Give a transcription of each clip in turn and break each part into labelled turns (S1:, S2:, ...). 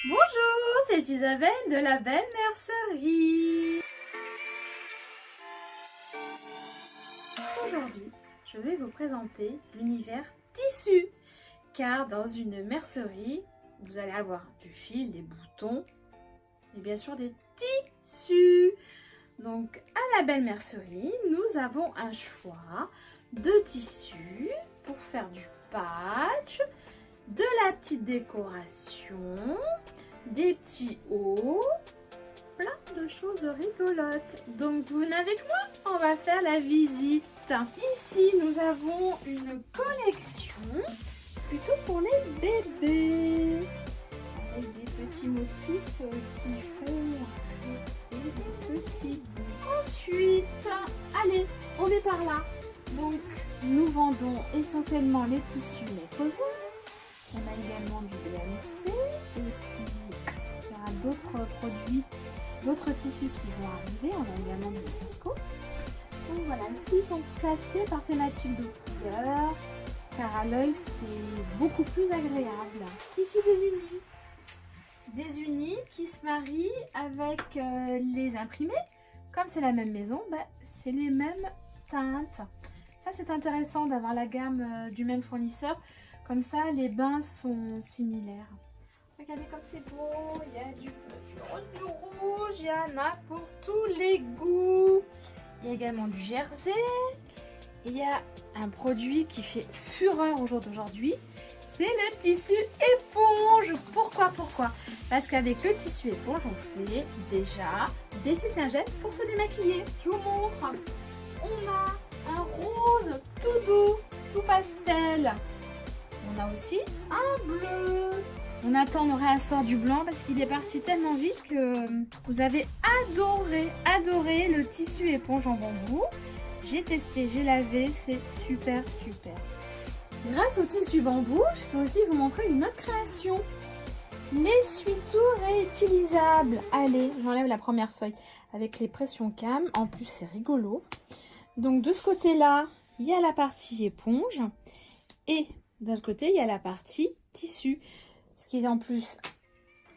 S1: Bonjour, c'est Isabelle de la Belle Mercerie. Aujourd'hui, je vais vous présenter l'univers tissu. Car dans une mercerie, vous allez avoir du fil, des boutons et bien sûr des tissus. Donc à la Belle Mercerie, nous avons un choix de tissus pour faire du patch, de la petite décoration, des petits hauts, plein de choses rigolotes. Donc vous venez avec moi, on va faire la visite. Ici nous avons une collection plutôt pour les bébés, avec des petits motifs qui font rêver des petits bouts. Ensuite, allez, on est par là. Donc nous vendons essentiellement les tissus Nekovo. On a également du BMC et puis il y aura d'autres produits, d'autres tissus qui vont arriver. On a également du tricot. Donc voilà, ici ils sont classés par thématique de couleur car à l'œil c'est beaucoup plus agréable. Ici des unis qui se marient avec les imprimés. Comme c'est la même maison, c'est les mêmes teintes. Ça c'est intéressant d'avoir la gamme du même fournisseur. Comme ça, les bains sont similaires. Regardez comme c'est beau. Il y a du rose, du rouge. Il y en a pour tous les goûts. Il y a également du jersey. Il y a un produit qui fait fureur au jour d'aujourd'hui. C'est le tissu éponge. Pourquoi? Parce qu'avec le tissu éponge, on fait déjà des petites lingettes pour se démaquiller. Je vous montre. On a un rose tout doux, tout pastel. On a aussi un bleu. On attend le réassort du blanc parce qu'il est parti tellement vite que vous avez adoré le tissu éponge en bambou. J'ai testé, j'ai lavé, c'est super. Grâce au tissu bambou, je peux aussi vous montrer une autre création. L'essuie-tout réutilisable. Allez, j'enlève la première feuille avec les pressions cam. En plus, c'est rigolo. Donc de ce côté-là, il y a la partie éponge et d'un autre côté, il y a la partie tissu. Ce qui est en plus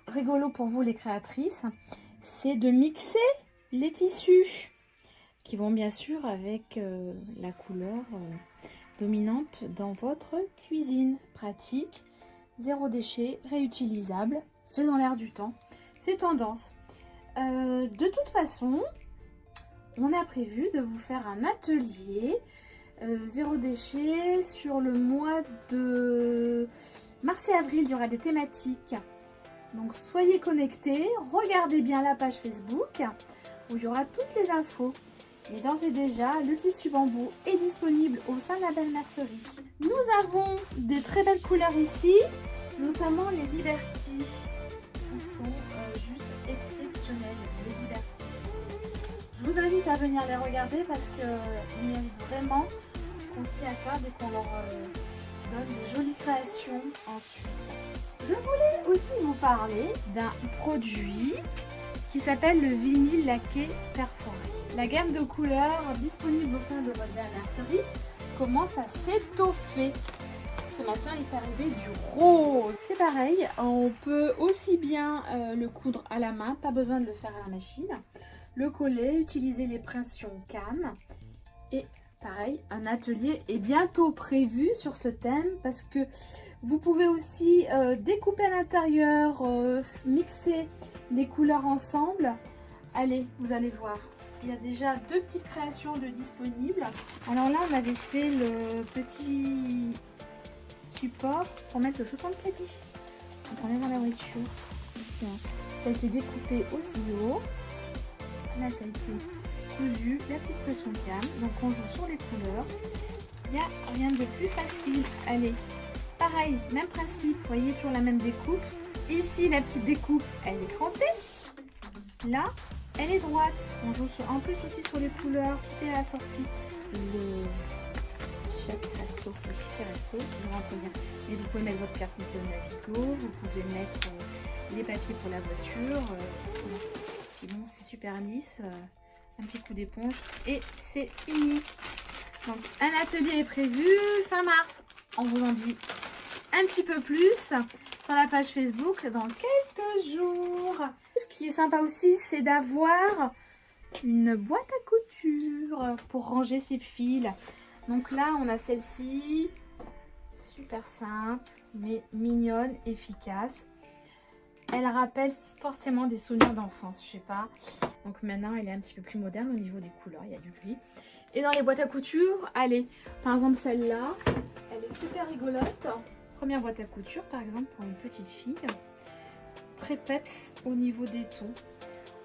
S1: rigolo pour vous les créatrices, c'est de mixer les tissus qui vont bien sûr avec la couleur dominante dans votre cuisine. Pratique, zéro déchet, réutilisable, c'est dans l'air du temps, c'est tendance. De toute façon, on a prévu de vous faire un atelier zéro déchet sur le mois de mars et avril. Il y aura des thématiques, donc soyez connectés, regardez bien la page Facebook où il y aura toutes les infos. Mais d'ores et déjà, le tissu bambou est disponible au sein de la Belle Mercerie. Nous avons des très belles couleurs ici, notamment les Liberty qui sont juste exceptionnelles. Les Liberty, je vous invite à venir les regarder parce qu'ils méritent vraiment qu'on s'y attarde et qu'on leur donne des jolies créations ensuite. Je voulais aussi vous parler d'un produit qui s'appelle le vinyle laqué perforé. La gamme de couleurs disponible au sein de votre Belle Mercerie commence à s'étoffer. Ce matin est arrivé du rose. C'est pareil, on peut aussi bien le coudre à la main, pas besoin de le faire à la machine. Le coller, utiliser les pressions cam et pareil, un atelier est bientôt prévu sur ce thème parce que vous pouvez aussi découper à l'intérieur, mixer les couleurs ensemble. Allez, vous allez voir, il y a déjà deux petites créations de disponibles. Alors là, on avait fait le petit support pour mettre le chausson de caddie. Donc on est dans la voiture. Tiens, ça a été découpé au ciseau. Là, ça a été cousu, la petite pression cam. Donc on joue sur les couleurs. Il n'y a rien de plus facile. Allez, pareil, même principe. Vous voyez, toujours la même découpe. Ici, la petite découpe, elle est crantée. Là, elle est droite. On joue en plus aussi sur les couleurs. Tout est assorti. Le chèque resto, le ticket resto. Et vous pouvez mettre votre carte Navigo. Vous pouvez mettre les papiers pour la voiture. Puis bon, c'est super lisse. Un petit coup d'éponge et c'est fini. Donc un atelier est prévu fin mars. On vous en dit un petit peu plus sur sur la page Facebook dans quelques jours. Ce qui est sympa aussi, c'est d'avoir une boîte à couture pour ranger ses fils. Donc là, on a celle-ci, super simple, mais mignonne, efficace. Elle rappelle forcément des souvenirs d'enfance, je sais pas. Donc maintenant, elle est un petit peu plus moderne au niveau des couleurs, il y a du gris. Et dans les boîtes à couture, allez, par exemple celle-là, elle est super rigolote. Première boîte à couture, par exemple, pour une petite fille. Très peps au niveau des tons.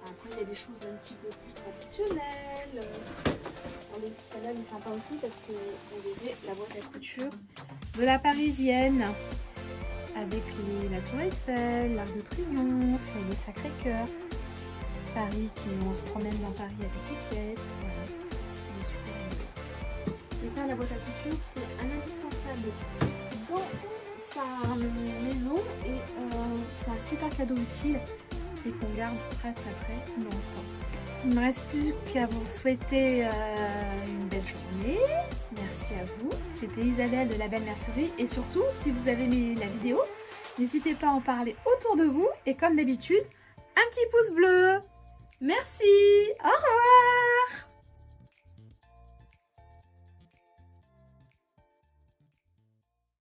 S1: Après, il y a des choses un petit peu plus traditionnelles. Allez, celle-là, elle est sympa aussi parce qu'on dirait la boîte à couture de la Parisienne. Avec la Tour Eiffel, l'Arc de Triomphe, le Sacré-Cœur. Paris, on se promène dans Paris à bicyclette. Voilà, elle est super rigolote. Et ça, la boîte à couture, c'est un indispensable dans sa maison et c'est un super cadeau utile et qu'on garde très longtemps. Il ne me reste plus qu'à vous souhaiter une belle journée. Merci à vous. C'était Isabelle de La Belle Mercerie. Et surtout, si vous avez aimé la vidéo, n'hésitez pas à en parler autour de vous. Et comme d'habitude, un petit pouce bleu. Merci. Au revoir.